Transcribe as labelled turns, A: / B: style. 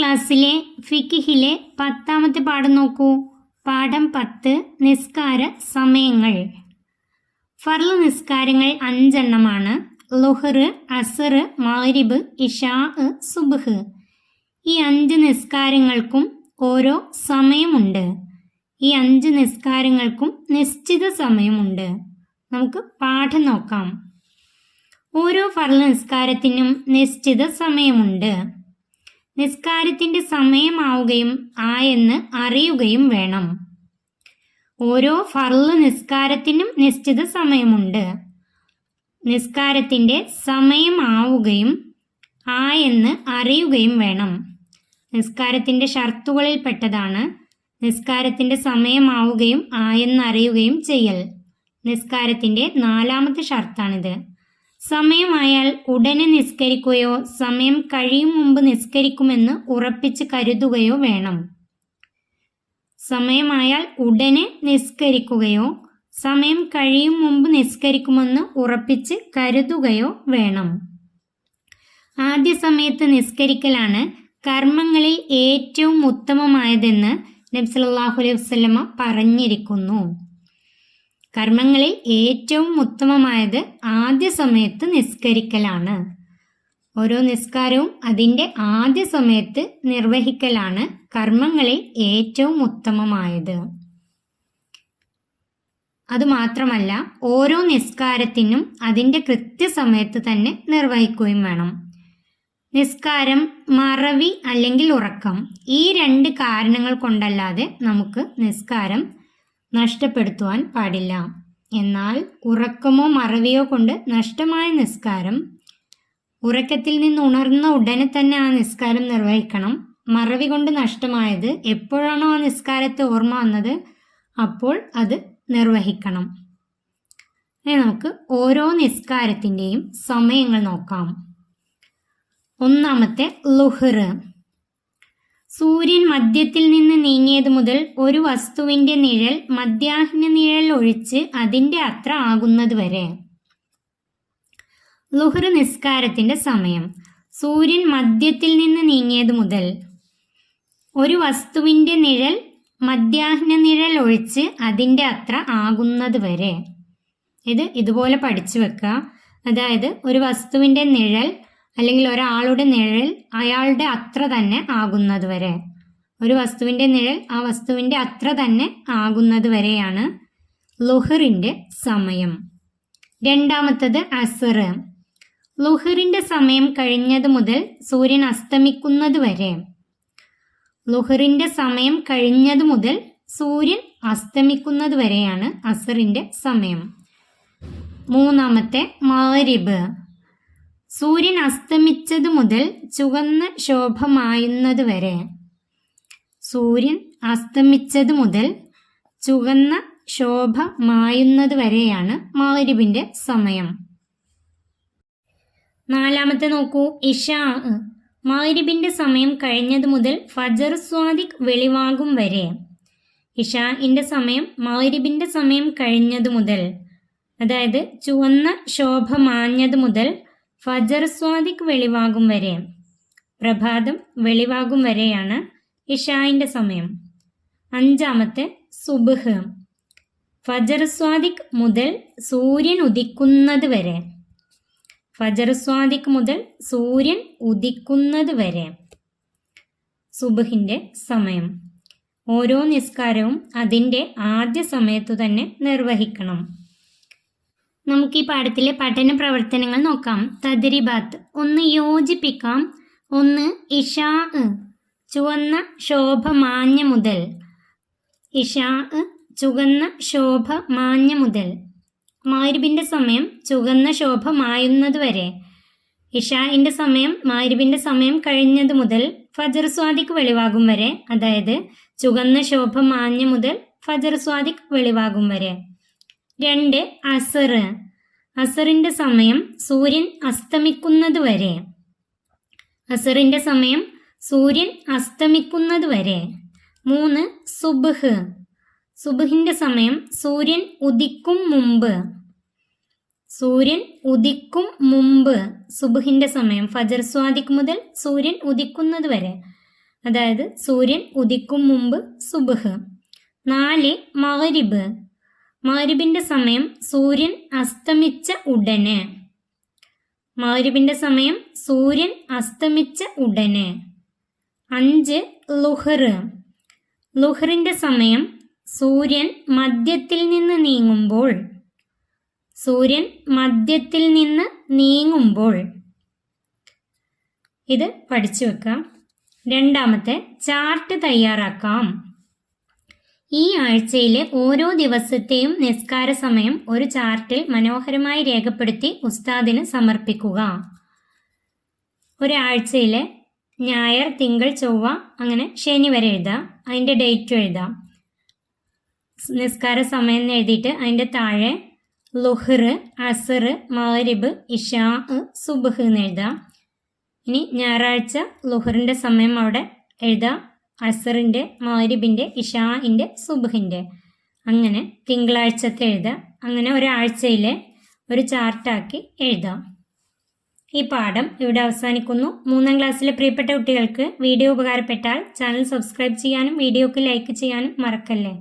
A: ക്ലാസ്സിലെ ഫിഖിലെ 10ാമത്തെ പാഠം നോക്കൂ. പാഠം 10 നിസ്കാര സമയങ്ങൾ. ഫർള് നിസ്കാരങ്ങൾ 5 എണ്ണമാണ്. ളുഹർ, അസർ, മഗ്രിബ്, ഇശാ, സുബ്ഹ്. ഈ 5 നിസ്കാരങ്ങൾക്കും ഓരോ സമയമുണ്ട്. ഈ 5 നിസ്കാരങ്ങൾക്കും നിശ്ചിത സമയമുണ്ട്. നമുക്ക് പാഠം നോക്കാം. ഓരോ ഫർള് നിസ്കാരത്തിനും നിശ്ചിത സമയമുണ്ട്. നിസ്കാരത്തിന്റെ സമയമാവുകയും ആയെന്ന് അറിയുകയും വേണം. ഓരോ ഫർള് നിസ്കാരത്തിനും നിശ്ചിത സമയമുണ്ട്. നിസ്കാരത്തിന്റെ സമയമാവുകയും ആയെന്ന് അറിയുകയും വേണം. നിസ്കാരത്തിന്റെ ഷർത്തുകളിൽപ്പെട്ടതാണ് നിസ്കാരത്തിന്റെ സമയമാവുകയും ആയെന്ന് അറിയുകയും ചെയ്യൽ. നിസ്കാരത്തിന്റെ 4ാമത്തെ ഷർത്താണിത്. സമയമായാൽ ഉടനെ നിസ്കരിക്കുകയോ സമയം കഴിയും മുമ്പ് നിസ്കരിക്കുമെന്ന് ഉറപ്പിച്ച് കരുതുകയോ വേണം. സമയമായാൽ ഉടനെ നിസ്കരിക്കുകയോ സമയം കഴിയും മുമ്പ് നിസ്കരിക്കുമെന്ന് ഉറപ്പിച്ച് കരുതുകയോ വേണം. ആദ്യ സമയത്ത് നിസ്കരിക്കലാണ് കർമ്മങ്ങളിൽ ഏറ്റവും ഉത്തമമായതെന്ന് നബി സല്ലല്ലാഹു അലൈഹി വസല്ലമ പറഞ്ഞിരിക്കുന്നു. കർമ്മങ്ങളിൽ ഏറ്റവും ഉത്തമമായത് ആദ്യ സമയത്ത് നിസ്കരിക്കലാണ്. ഓരോ നിസ്കാരവും അതിൻ്റെ ആദ്യ സമയത്ത് നിർവഹിക്കലാണ് കർമ്മങ്ങളിൽ ഏറ്റവും ഉത്തമമായത്. അതുമാത്രമല്ല, ഓരോ നിസ്കാരത്തിനും അതിൻ്റെ കൃത്യസമയത്ത് തന്നെ നിർവഹിക്കുകയും വേണം. നിസ്കാരം, മറവി അല്ലെങ്കിൽ ഉറക്കം, ഈ 2 കാരണങ്ങൾ കൊണ്ടല്ലാതെ നമുക്ക് നിസ്കാരം നഷ്ടപ്പെടുത്തുവാൻ പാടില്ല. എന്നാൽ ഉറക്കമോ മറവിയോ കൊണ്ട് നഷ്ടമായ നിസ്കാരം, ഉറക്കത്തിൽ നിന്ന് ഉണർന്ന ഉടനെ തന്നെ ആ നിസ്കാരം നിർവഹിക്കണം. മറവി കൊണ്ട് നഷ്ടമായത് എപ്പോഴാണോ ആ നിസ്കാരത്തെ ഓർമ്മ വന്നത് അപ്പോൾ അത് നിർവഹിക്കണം. ഇനി നമുക്ക് ഓരോ നിസ്കാരത്തിൻ്റെയും സമയങ്ങൾ നോക്കാം. 1ാമത്തെ ളുഹർ. സൂര്യൻ മധ്യത്തിൽ നിന്ന് നീങ്ങിയത് മുതൽ ഒരു വസ്തുവിന്റെ നിഴൽ മധ്യാഹ്ന നിഴൽ ഒഴിച്ച് അതിന്റെ അത്ര ആകുന്നത് വരെ. ളുഹർ നിസ്കാരത്തിന്റെ സമയം. സൂര്യൻ മധ്യത്തിൽ നിന്ന് നീങ്ങിയത് മുതൽ ഒരു വസ്തുവിന്റെ നിഴൽ മധ്യാഹ്ന നിഴൽ ഒഴിച്ച് അതിന്റെ അത്ര ആകുന്നത് വരെ. ഇതുപോലെ പഠിച്ചു വെക്കുക. അതായത് ഒരു വസ്തുവിന്റെ നിഴൽ അല്ലെങ്കിൽ ഒരാളുടെ നിഴൽ അയാളുടെ അത്ര തന്നെ ആകുന്നത് വരെ. ഒരു വസ്തുവിന്റെ നിഴൽ ആ വസ്തുവിന്റെ അത്ര തന്നെ ആകുന്നത് വരെയാണ് ളുഹറിന്റെ സമയം. 2ാമത്തത് അസർ. ളുഹറിന്റെ സമയം കഴിഞ്ഞത് മുതൽ സൂര്യൻ അസ്തമിക്കുന്നത് വരെ. ളുഹറിന്റെ സമയം കഴിഞ്ഞത് മുതൽ സൂര്യൻ അസ്തമിക്കുന്നത് വരെയാണ് അസറിന്റെ സമയം. 3ാമത്തെ മഗ്രിബ്. സൂര്യൻ അസ്തമിച്ചത് മുതൽ ചുവന്ന ശോഭ മായുന്നത് വരെ. സൂര്യൻ അസ്തമിച്ചത് മുതൽ ചുവന്ന ശോഭ മായുന്നത് വരെയാണ് മഗ്രിബിന്റെ സമയം. 4ാമത്തെ നോക്കൂ, ഇശാ. മഗ്രിബിന്റെ സമയം കഴിഞ്ഞത് മുതൽ ഫജർ സ്വാദിഖ് വെളിവാകും വരെ. ഇശാഇന്റെ സമയം മഗ്രിബിന്റെ സമയം കഴിഞ്ഞത് മുതൽ, അതായത് ചുവന്ന ശോഭ മാഞ്ഞത് മുതൽ ഫജർ സ്വാദിഖ് വെളിവാകും വരെ, പ്രഭാതം വെളിവാകും വരെയാണ് ഇശാഇന്റെ സമയം. 5ാമത്തെ സുബ്ഹ്. ഫജർ സ്വാദിഖ് മുതൽ സൂര്യൻ ഉദിക്കുന്നത് വരെ. ഫജർ സ്വാദിഖ് മുതൽ സൂര്യൻ ഉദിക്കുന്നത് വരെ സുബ്ഹിന്റെ സമയം. ഓരോ നിസ്കാരവും അതിൻ്റെ ആദ്യ സമയത്തു തന്നെ നിർവഹിക്കണം. നമുക്ക് ഈ പാഠത്തിലെ പഠന പ്രവർത്തനങ്ങൾ നോക്കാം. തദ്രിബാത്ത്. 1 യോജിപ്പിക്കാം. 1 ഇശാ, ചുവന്ന ശോഭ മാഞ്ഞ മുതൽ. ഇശാ, ചുവന്ന ശോഭ മാഞ്ഞ മുതൽ. മഗ്രിബിന്റെ സമയം ചുവന്ന ശോഭ മായുന്നത് വരെ. ഇശാഇന്റെ സമയം മഗ്രിബിന്റെ സമയം കഴിഞ്ഞത് മുതൽ ഫജർ സ്വാദിഖ് വെളിവാകും വരെ, അതായത് ചുവന്ന ശോഭ മാഞ്ഞ മുതൽ ഫജർ സ്വാദിഖ് വെളിവാകും വരെ. 2 അസർ. അസറിന്റെ സമയം സൂര്യൻ അസ്തമിക്കുന്നത് വരെ. അസറിന്റെ സമയം സൂര്യൻ അസ്തമിക്കുന്നത് വരെ. 3 സുബ്ഹ്. സുബ്ഹിന്റെ സമയം സൂര്യൻ ഉദിക്കും മുമ്പ്. സൂര്യൻ ഉദിക്കും മുമ്പ് സുബ്ഹിന്റെ സമയം ഫജർ സ്വാദിഖ് മുതൽ സൂര്യൻ ഉദിക്കുന്നത് വരെ, അതായത് സൂര്യൻ ഉദിക്കും മുമ്പ് സുബ്ഹ്. 4 മഗ്രിബ്. മഗ്രിബിന്റെ സമയം സൂര്യൻ അസ്തമിച്ച ഉടനെ. മഗ്രിബിന്റെ സമയം സൂര്യൻ അസ്തമിച്ച ഉടനെ. 5 ലുഹർ. ലുഹറിന്റെ സമയം സൂര്യൻ മധ്യത്തിൽ നിന്ന് നീങ്ങുമ്പോൾ. സൂര്യൻ മധ്യത്തിൽ നിന്ന് നീങ്ങുമ്പോൾ. ഇത് പഠിച്ചു വെക്കാം. രണ്ടാമത്തെ ചാർട്ട് തയ്യാറാക്കാം. ഈ ആഴ്ചയിലെ ഓരോ ദിവസത്തെയും നിസ്കാര സമയം ഒരു ചാർട്ടിൽ മനോഹരമായി രേഖപ്പെടുത്തി ഉസ്താദിന് സമർപ്പിക്കുക. ഒരാഴ്ചയിലെ ഞായർ, തിങ്കൾ, ചൊവ്വ, അങ്ങനെ ശനി വരെ എഴുതാം. അതിൻ്റെ ഡേറ്റും എഴുതാം. നിസ്കാര സമയം എന്ന് എഴുതിയിട്ട് അതിൻ്റെ താഴെ ലുഹർ, അസർ, മഗ്രിബ്, ഇശാ, സുബ്ഹ് എന്ന് എഴുതാം. ഇനി ഞായറാഴ്ച ലുഹറിൻ്റെ സമയം അവിടെ എഴുതാം, അസറിൻ്റെ, മഗ്രിബിൻ്റെ, ഇശാഇൻ്റെ, സുബ്ഹിൻ്റെ. അങ്ങനെ തിങ്കളാഴ്ചത്തെ എഴുതാം. അങ്ങനെ ഒരാഴ്ചയിലെ ഒരു ചാർട്ടാക്കി എഴുതാം. ഈ പാഠം ഇവിടെ അവസാനിക്കുന്നു. 3ാം ക്ലാസ്സിലെ പ്രിയപ്പെട്ട കുട്ടികൾക്ക് വീഡിയോ ഉപകാരപ്പെട്ടാൽ ചാനൽ സബ്സ്ക്രൈബ് ചെയ്യാനും വീഡിയോക്ക് ലൈക്ക് ചെയ്യാനും മറക്കല്ലേ.